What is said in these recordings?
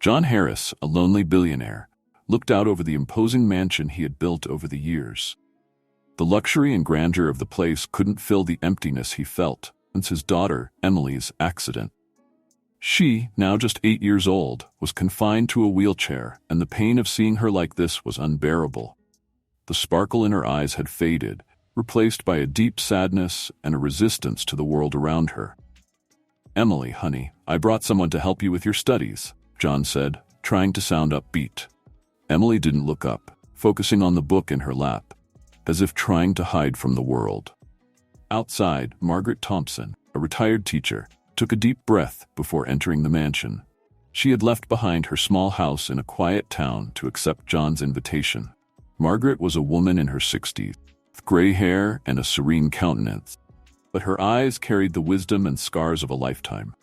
John Harris, a lonely billionaire, looked out over the imposing mansion he had built over the years. The luxury and grandeur of the place couldn't fill the emptiness he felt since his daughter, Emily's accident. She, now just 8 years old, was confined to a wheelchair, and the pain of seeing her like this was unbearable. The sparkle in her eyes had faded, replaced by a deep sadness and a resistance to the world around her. "Emily, honey, I brought someone to help you with your studies," John said, trying to sound upbeat. Emily didn't look up, focusing on the book in her lap, as if trying to hide from the world. Outside, Margaret Thompson, a retired teacher, took a deep breath before entering the mansion. She had left behind her small house in a quiet town to accept John's invitation. Margaret was a woman in her 60s, with gray hair and a serene countenance, but her eyes carried the wisdom and scars of a lifetime.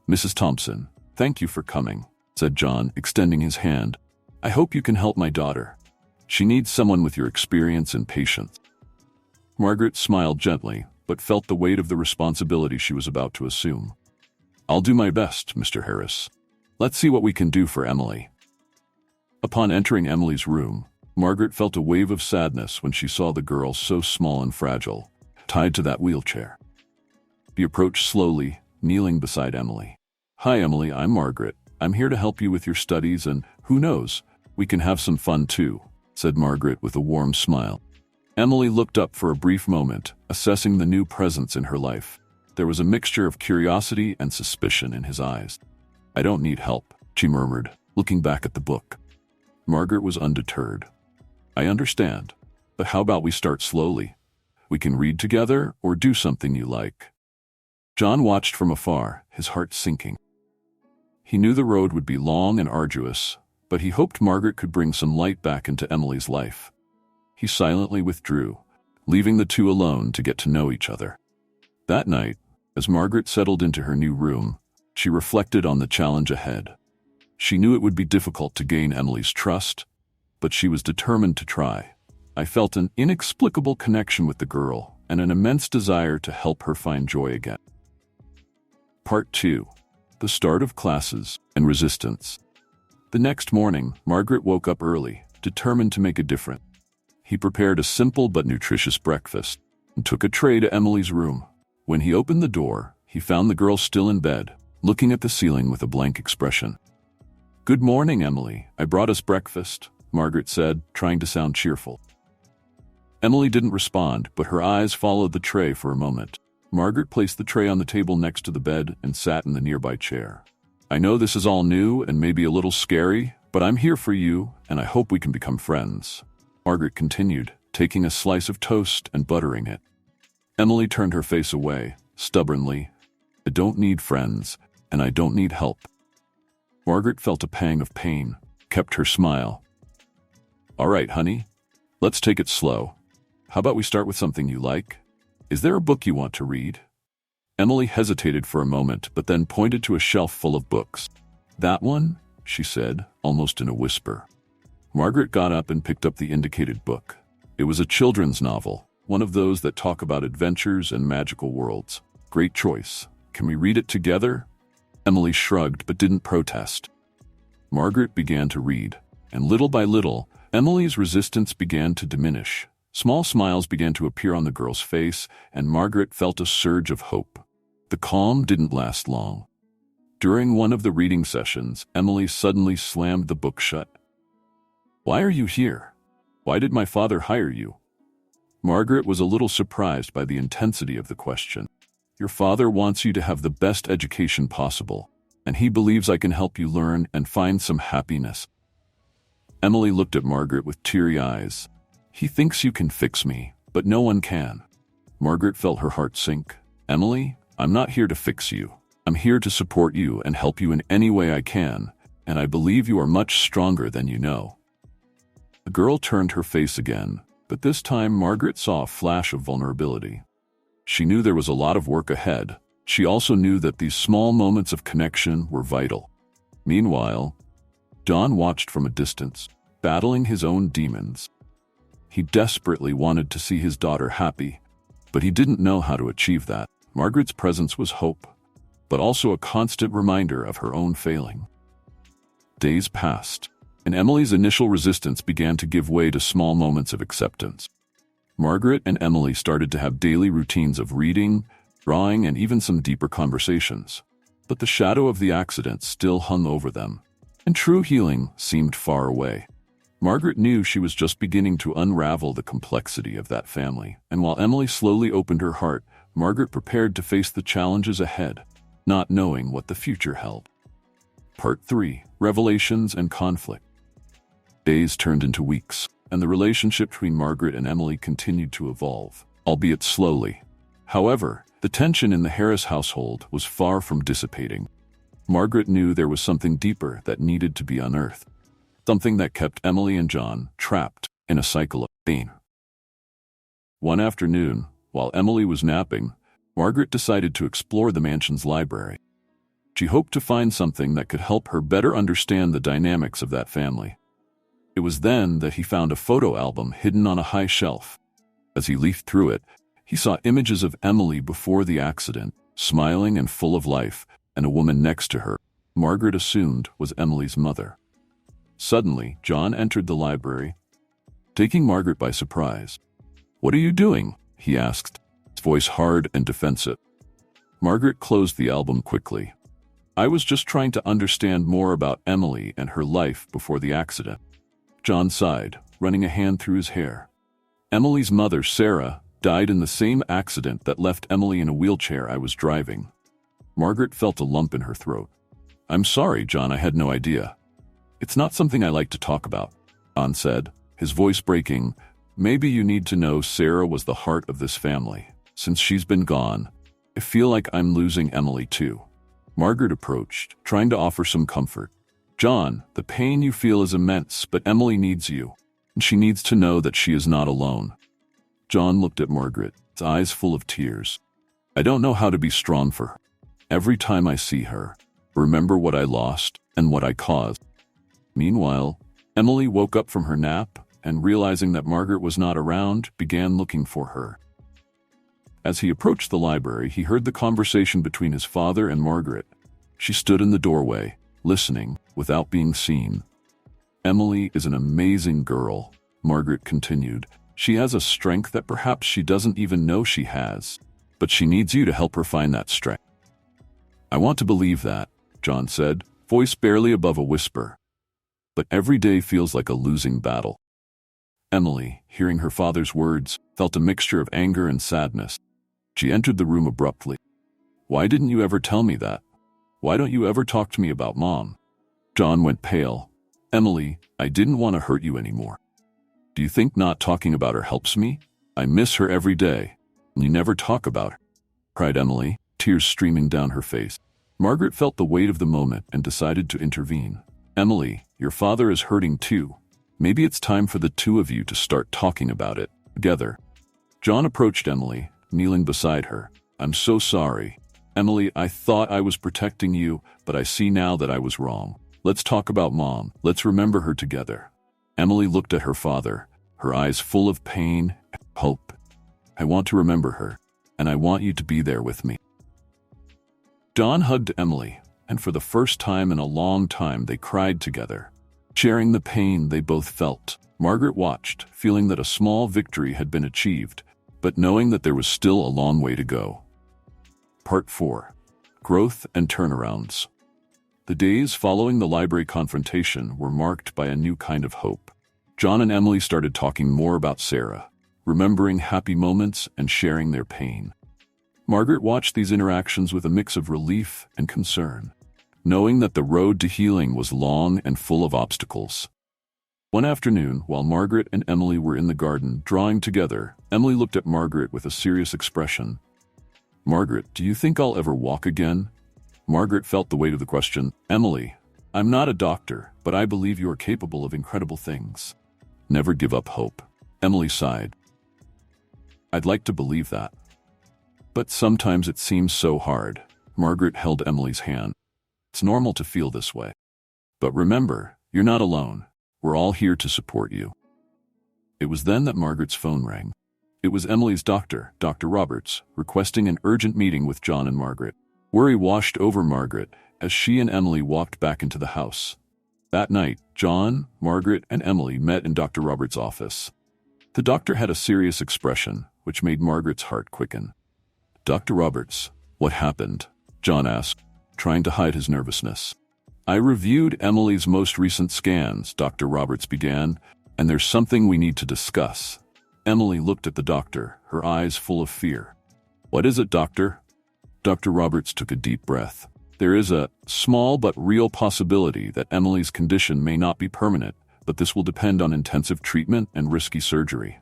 "Mrs. Thompson, thank you for coming," said John, extending his hand. "I hope you can help my daughter. She needs someone with your experience and patience." Margaret smiled gently, but felt the weight of the responsibility she was about to assume. "I'll do my best, Mr. Harris. Let's see what we can do for Emily." Upon entering Emily's room, Margaret felt a wave of sadness when she saw the girl so small and fragile, tied to that wheelchair. He approached slowly, kneeling beside Emily. "Hi, Emily, I'm Margaret. I'm here to help you with your studies, and who knows, we can have some fun too," said Margaret with a warm smile. Emily looked up for a brief moment, assessing the new presence in her life. There was a mixture of curiosity and suspicion in his eyes. "I don't need help," she murmured, looking back at the book. Margaret was undeterred. "I understand, but how about we start slowly? We can read together or do something you like." John watched from afar, his heart sinking. He knew the road would be long and arduous, but he hoped Margaret could bring some light back into Emily's life. He silently withdrew, leaving the two alone to get to know each other. That night, as Margaret settled into her new room, she reflected on the challenge ahead. She knew it would be difficult to gain Emily's trust, but she was determined to try. "I felt an inexplicable connection with the girl and an immense desire to help her find joy again." Part 2. The Start of Classes and Resistance. The next morning, Margaret woke up early, determined to make a difference. He prepared a simple but nutritious breakfast and took a tray to Emily's room. When he opened the door, he found the girl still in bed, looking at the ceiling with a blank expression. "Good morning, Emily. I brought us breakfast," Margaret said, trying to sound cheerful. Emily didn't respond, but her eyes followed the tray for a moment. Margaret placed the tray on the table next to the bed and sat in the nearby chair. "I know this is all new and maybe a little scary, but I'm here for you, and I hope we can become friends," Margaret continued, taking a slice of toast and buttering it. Emily turned her face away, stubbornly. "I don't need friends, and I don't need help." Margaret felt a pang of pain, kept her smile. "All right, honey, let's take it slow. How about we start with something you like? Is there a book you want to read?" Emily hesitated for a moment, but then pointed to a shelf full of books. "That one?" she said, almost in a whisper. Margaret got up and picked up the indicated book. It was a children's novel, one of those that talk about adventures and magical worlds. "Great choice. Can we read it together?" Emily shrugged but didn't protest. Margaret began to read, and little by little, Emily's resistance began to diminish. Small smiles began to appear on the girl's face, and Margaret felt a surge of hope. The calm didn't last long. During one of the reading sessions, Emily suddenly slammed the book shut. "Why are you here? Why did my father hire you?" Margaret was a little surprised by the intensity of the question. "Your father wants you to have the best education possible, and he believes I can help you learn and find some happiness." Emily looked at Margaret with teary eyes. "He thinks you can fix me, but no one can." Margaret felt her heart sink. "Emily, I'm not here to fix you. I'm here to support you and help you in any way I can, and I believe you are much stronger than you know." The girl turned her face again, but this time Margaret saw a flash of vulnerability. She knew there was a lot of work ahead. She also knew that these small moments of connection were vital. Meanwhile, John watched from a distance, battling his own demons. He desperately wanted to see his daughter happy, but he didn't know how to achieve that. Margaret's presence was hope, but also a constant reminder of her own failing. Days passed, and Emily's initial resistance began to give way to small moments of acceptance. Margaret and Emily started to have daily routines of reading, drawing, and even some deeper conversations. But the shadow of the accident still hung over them, and true healing seemed far away. Margaret knew she was just beginning to unravel the complexity of that family, and while Emily slowly opened her heart, Margaret prepared to face the challenges ahead, not knowing what the future held. Part 3. Revelations and Conflict. Days turned into weeks, and the relationship between Margaret and Emily continued to evolve, albeit slowly. However, the tension in the Harris household was far from dissipating. Margaret knew there was something deeper that needed to be unearthed, something that kept Emily and John trapped in a cycle of pain. One afternoon, while Emily was napping, Margaret decided to explore the mansion's library. She hoped to find something that could help her better understand the dynamics of that family. It was then that he found a photo album hidden on a high shelf. As he leafed through it, he saw images of Emily before the accident, smiling and full of life, and a woman next to her, Margaret assumed was Emily's mother. Suddenly, John entered the library, taking Margaret by surprise. "What are you doing?" he asked, his voice hard and defensive. Margaret closed the album quickly. "I was just trying to understand more about Emily and her life before the accident." John sighed, running a hand through his hair. "Emily's mother, Sarah, died in the same accident that left Emily in a wheelchair I was driving." Margaret felt a lump in her throat. "I'm sorry, John, I had no idea." "It's not something I like to talk about," John said, his voice breaking. "Maybe you need to know Sarah was the heart of this family. Since she's been gone, I feel like I'm losing Emily too." Margaret approached, trying to offer some comfort. "John, the pain you feel is immense, but Emily needs you, and she needs to know that she is not alone." John looked at Margaret, his eyes full of tears. "I don't know how to be strong for her. Every time I see her, remember what I lost and what I caused." Meanwhile, Emily woke up from her nap and, realizing that Margaret was not around, began looking for her. As he approached the library, he heard the conversation between his father and Margaret. She stood in the doorway, listening, without being seen. "Emily is an amazing girl," Margaret continued. "She has a strength that perhaps she doesn't even know she has, but she needs you to help her find that strength." "I want to believe that," John said, voice barely above a whisper. "But every day feels like a losing battle." Emily, hearing her father's words, felt a mixture of anger and sadness. She entered the room abruptly. "Why didn't you ever tell me that? Why don't you ever talk to me about Mom?" John went pale. "Emily, I didn't want to hurt you anymore. Do you think not talking about her helps me? I miss her every day, and you never talk about her," cried Emily, tears streaming down her face. Margaret felt the weight of the moment and decided to intervene. "Emily, your father is hurting too. Maybe it's time for the two of you to start talking about it together." John approached Emily, kneeling beside her. "I'm so sorry. Emily, I thought I was protecting you, but I see now that I was wrong. Let's talk about Mom. Let's remember her together." Emily looked at her father, her eyes full of pain and hope. "I want to remember her, and I want you to be there with me." John hugged Emily, and for the first time in a long time they cried together, sharing the pain they both felt. Margaret watched, feeling that a small victory had been achieved, but knowing that there was still a long way to go. Part 4. Growth and Turnarounds. The days following the library confrontation were marked by a new kind of hope. John and Emily started talking more about Sarah, remembering happy moments and sharing their pain. Margaret watched these interactions with a mix of relief and concern, knowing that the road to healing was long and full of obstacles. One afternoon, while Margaret and Emily were in the garden drawing together, Emily looked at Margaret with a serious expression. "Margaret, do you think I'll ever walk again?" Margaret felt the weight of the question. "Emily, I'm not a doctor, but I believe you are capable of incredible things. Never give up hope." Emily sighed. "I'd like to believe that. But sometimes it seems so hard." Margaret held Emily's hand. "It's normal to feel this way. But remember, you're not alone. We're all here to support you." It was then that Margaret's phone rang. It was Emily's doctor, Dr. Roberts, requesting an urgent meeting with John and Margaret. Worry washed over Margaret as she and Emily walked back into the house. That night, John, Margaret, and Emily met in Dr. Roberts' office. The doctor had a serious expression, which made Margaret's heart quicken. "Dr. Roberts, what happened?" John asked, trying to hide his nervousness. "I reviewed Emily's most recent scans," Dr. Roberts began, "and there's something we need to discuss." Emily looked at the doctor, her eyes full of fear. "What is it, doctor?" Dr. Roberts took a deep breath. "There is a small but real possibility that Emily's condition may not be permanent, but this will depend on intensive treatment and risky surgery."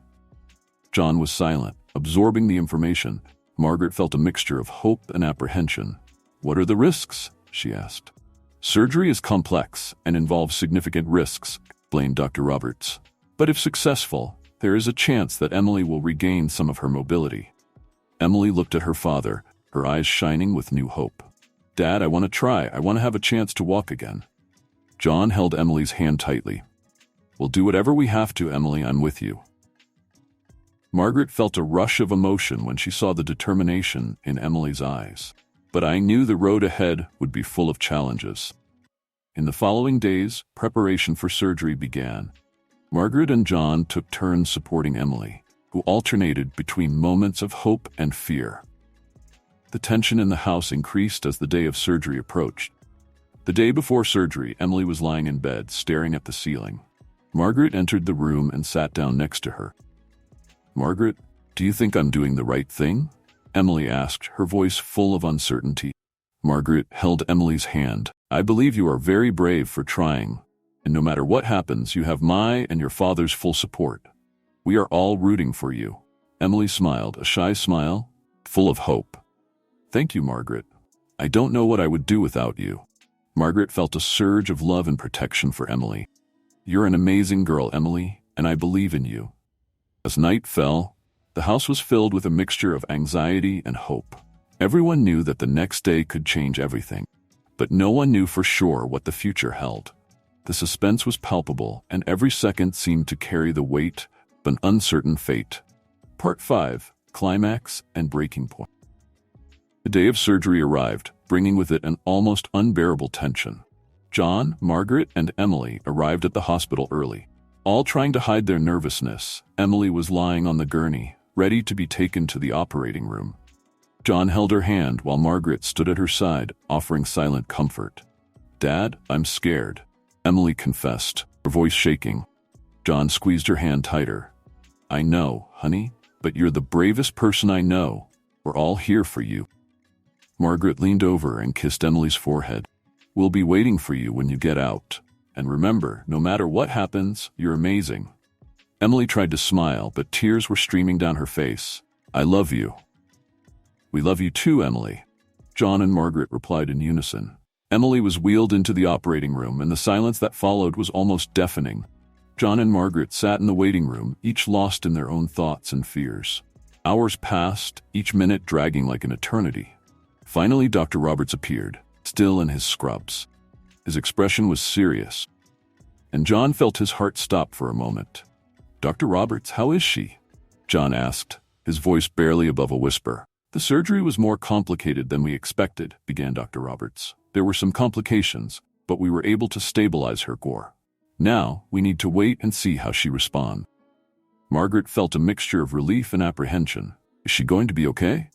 John was silent, absorbing the information. Margaret felt a mixture of hope and apprehension. "What are the risks?" she asked. "Surgery is complex and involves significant risks," explained Dr. Roberts. "But if successful, there is a chance that Emily will regain some of her mobility." Emily looked at her father, her eyes shining with new hope. "Dad, I want to try. I want to have a chance to walk again." John held Emily's hand tightly. "We'll do whatever we have to, Emily. I'm with you." Margaret felt a rush of emotion when she saw the determination in Emily's eyes. But I knew the road ahead would be full of challenges. In the following days, preparation for surgery began. Margaret and John took turns supporting Emily, who alternated between moments of hope and fear. The tension in the house increased as the day of surgery approached. The day before surgery, Emily was lying in bed, staring at the ceiling. Margaret entered the room and sat down next to her. "Margaret, do you think I'm doing the right thing?" Emily asked, her voice full of uncertainty. Margaret held Emily's hand. "I believe you are very brave for trying, and no matter what happens, you have my and your father's full support. We are all rooting for you." Emily smiled, a shy smile, full of hope. "Thank you, Margaret. I don't know what I would do without you." Margaret felt a surge of love and protection for Emily. "You're an amazing girl, Emily, and I believe in you." As night fell, the house was filled with a mixture of anxiety and hope. Everyone knew that the next day could change everything, but no one knew for sure what the future held. The suspense was palpable, and every second seemed to carry the weight of an uncertain fate. Part 5: Climax and Breaking Point. The day of surgery arrived, bringing with it an almost unbearable tension. John, Margaret, and Emily arrived at the hospital early. All trying to hide their nervousness, Emily was lying on the gurney, ready to be taken to the operating room. John held her hand while Margaret stood at her side, offering silent comfort. "Dad, I'm scared," Emily confessed, her voice shaking. John squeezed her hand tighter. "I know, honey, but you're the bravest person I know. We're all here for you." Margaret leaned over and kissed Emily's forehead. "We'll be waiting for you when you get out. And remember, no matter what happens, you're amazing." Emily tried to smile, but tears were streaming down her face. "I love you." "We love you too, Emily," John and Margaret replied in unison. Emily was wheeled into the operating room, and the silence that followed was almost deafening. John and Margaret sat in the waiting room, each lost in their own thoughts and fears. Hours passed, each minute dragging like an eternity. Finally, Dr. Roberts appeared, still in his scrubs. His expression was serious, and John felt his heart stop for a moment. "Dr. Roberts, how is she?" John asked, his voice barely above a whisper. "The surgery was more complicated than we expected," began Dr. Roberts. "There were some complications, but we were able to stabilize her core. Now, we need to wait and see how she responds." Margaret felt a mixture of relief and apprehension. "Is she going to be okay?"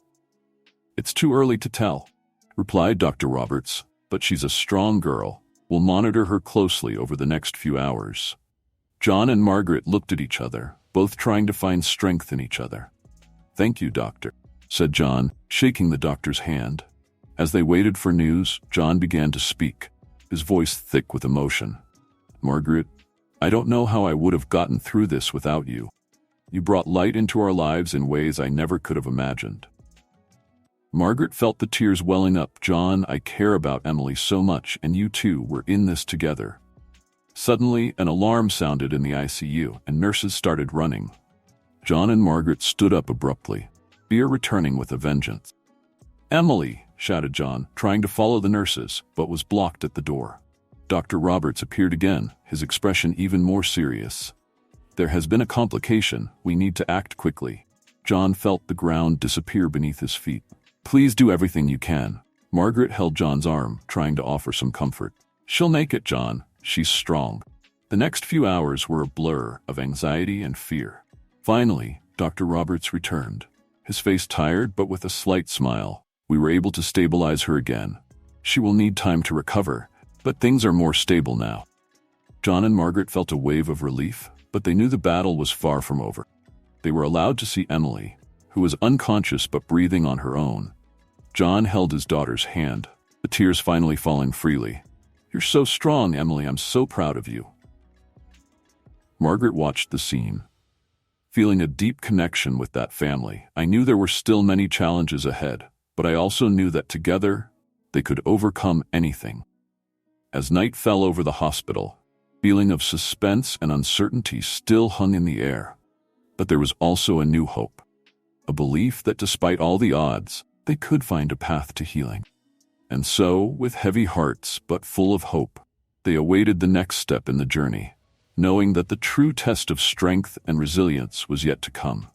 "It's too early to tell," replied Dr. Roberts, "but she's a strong girl. We'll monitor her closely over the next few hours." John and Margaret looked at each other, both trying to find strength in each other. "Thank you, doctor," said John, shaking the doctor's hand. As they waited for news, John began to speak, his voice thick with emotion. "Margaret, I don't know how I would have gotten through this without you. You brought light into our lives in ways I never could have imagined." Margaret felt the tears welling up. "John, I care about Emily so much, and you too, we're in this together." Suddenly, an alarm sounded in the ICU, and nurses started running. John and Margaret stood up abruptly, fear returning with a vengeance. "Emily!" shouted John, trying to follow the nurses, but was blocked at the door. Dr. Roberts appeared again, his expression even more serious. "There has been a complication. We need to act quickly." John felt the ground disappear beneath his feet. "Please do everything you can." Margaret held John's arm, trying to offer some comfort. "She'll make it, John. she's strong. The next few hours were a blur of anxiety and fear. Finally, Dr. Roberts returned, his face tired but with a slight smile. We were able to stabilize her again. She will need time to recover, but things are more stable now. John and Margaret felt a wave of relief, but they knew the battle was far from over. They were allowed to see Emily, who was unconscious but breathing on her own. John held his daughter's hand, the tears finally falling freely. "You're so strong, Emily. I'm so proud of you." Margaret watched the scene, feeling a deep connection with that family. I knew there were still many challenges ahead, but I also knew that together, they could overcome anything. As night fell over the hospital, a feeling of suspense and uncertainty still hung in the air. But there was also a new hope, a belief that despite all the odds, they could find a path to healing. And so, with heavy hearts but full of hope, they awaited the next step in the journey, knowing that the true test of strength and resilience was yet to come.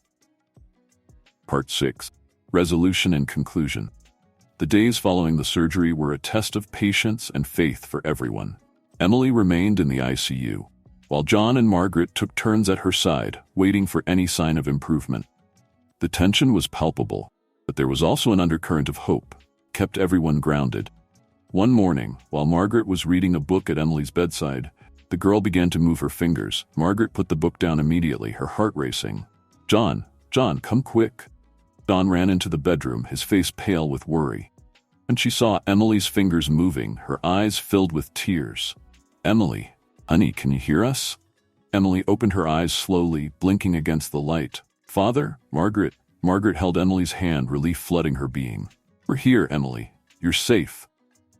Part 6. Resolution and Conclusion. The days following the surgery were a test of patience and faith for everyone. Emily remained in the ICU, while John and Margaret took turns at her side, waiting for any sign of improvement. The tension was palpable, but there was also an undercurrent of hope, kept everyone grounded. One morning, while Margaret was reading a book at Emily's bedside, the girl began to move her fingers. Margaret put the book down immediately, her heart racing. John, come quick." John ran into the bedroom, his face pale with worry. When she saw Emily's fingers moving, her eyes filled with tears. "Emily, honey, can you hear us?" Emily opened her eyes slowly, blinking against the light. "Father? Margaret." Margaret held Emily's hand, relief flooding her being. "We're here, Emily. You're safe."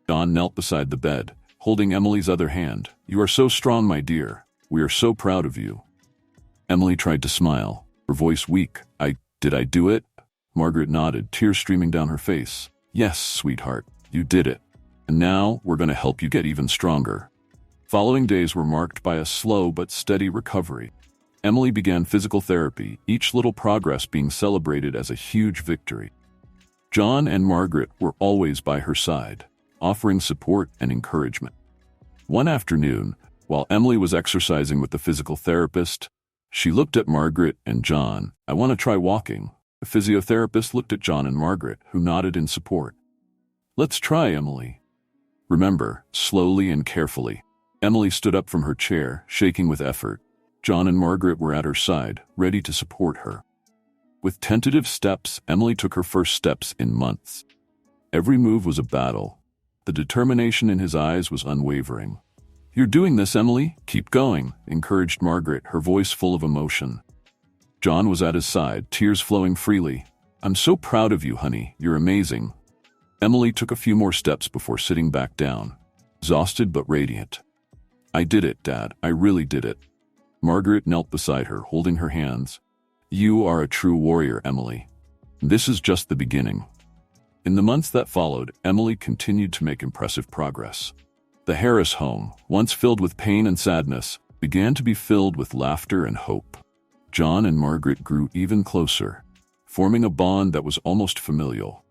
John knelt beside the bed, holding Emily's other hand. "You are so strong, my dear. We are so proud of you." Emily tried to smile, her voice weak. Did I do it?" Margaret nodded, tears streaming down her face. "Yes, sweetheart, you did it. And now we're going to help you get even stronger." Following days were marked by a slow but steady recovery. Emily began physical therapy, each little progress being celebrated as a huge victory. John and Margaret were always by her side, offering support and encouragement. One afternoon, while Emily was exercising with the physical therapist, she looked at Margaret and John. "I want to try walking." The physiotherapist looked at John and Margaret, who nodded in support. "Let's try, Emily." "Remember, slowly and carefully." Emily stood up from her chair, shaking with effort. John and Margaret were at her side, ready to support her. With tentative steps, Emily took her first steps in months. Every move was a battle. The determination in his eyes was unwavering. "You're doing this, Emily. Keep going," encouraged Margaret, her voice full of emotion. John was at his side, tears flowing freely. "I'm so proud of you, honey. You're amazing." Emily took a few more steps before sitting back down, exhausted but radiant. "I did it, Dad. I really did it." Margaret knelt beside her, holding her hands. "You are a true warrior, Emily. This is just the beginning." In the months that followed, Emily continued to make impressive progress. The Harris home, once filled with pain and sadness, began to be filled with laughter and hope. John and Margaret grew even closer, forming a bond that was almost familial.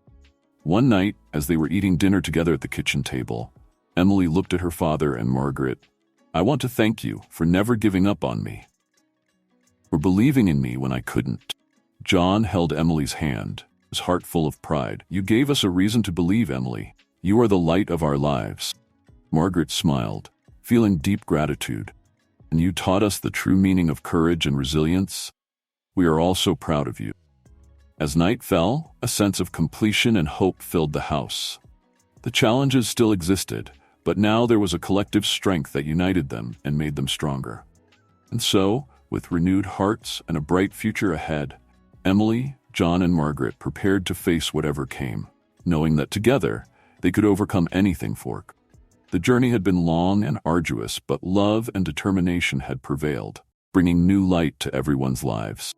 One night, as they were eating dinner together at the kitchen table, Emily looked at her father and Margaret. "I want to thank you for never giving up on me, for believing in me when I couldn't." John held Emily's hand, his heart full of pride. "You gave us a reason to believe, Emily. You are the light of our lives." Margaret smiled, feeling deep gratitude. "And you taught us the true meaning of courage and resilience. We are all so proud of you." As night fell, a sense of completion and hope filled the house. The challenges still existed, but now there was a collective strength that united them and made them stronger. And so, with renewed hearts and a bright future ahead, Emily, John, and Margaret prepared to face whatever came, knowing that together they could overcome anything. The journey had been long and arduous, but love and determination had prevailed, bringing new light to everyone's lives.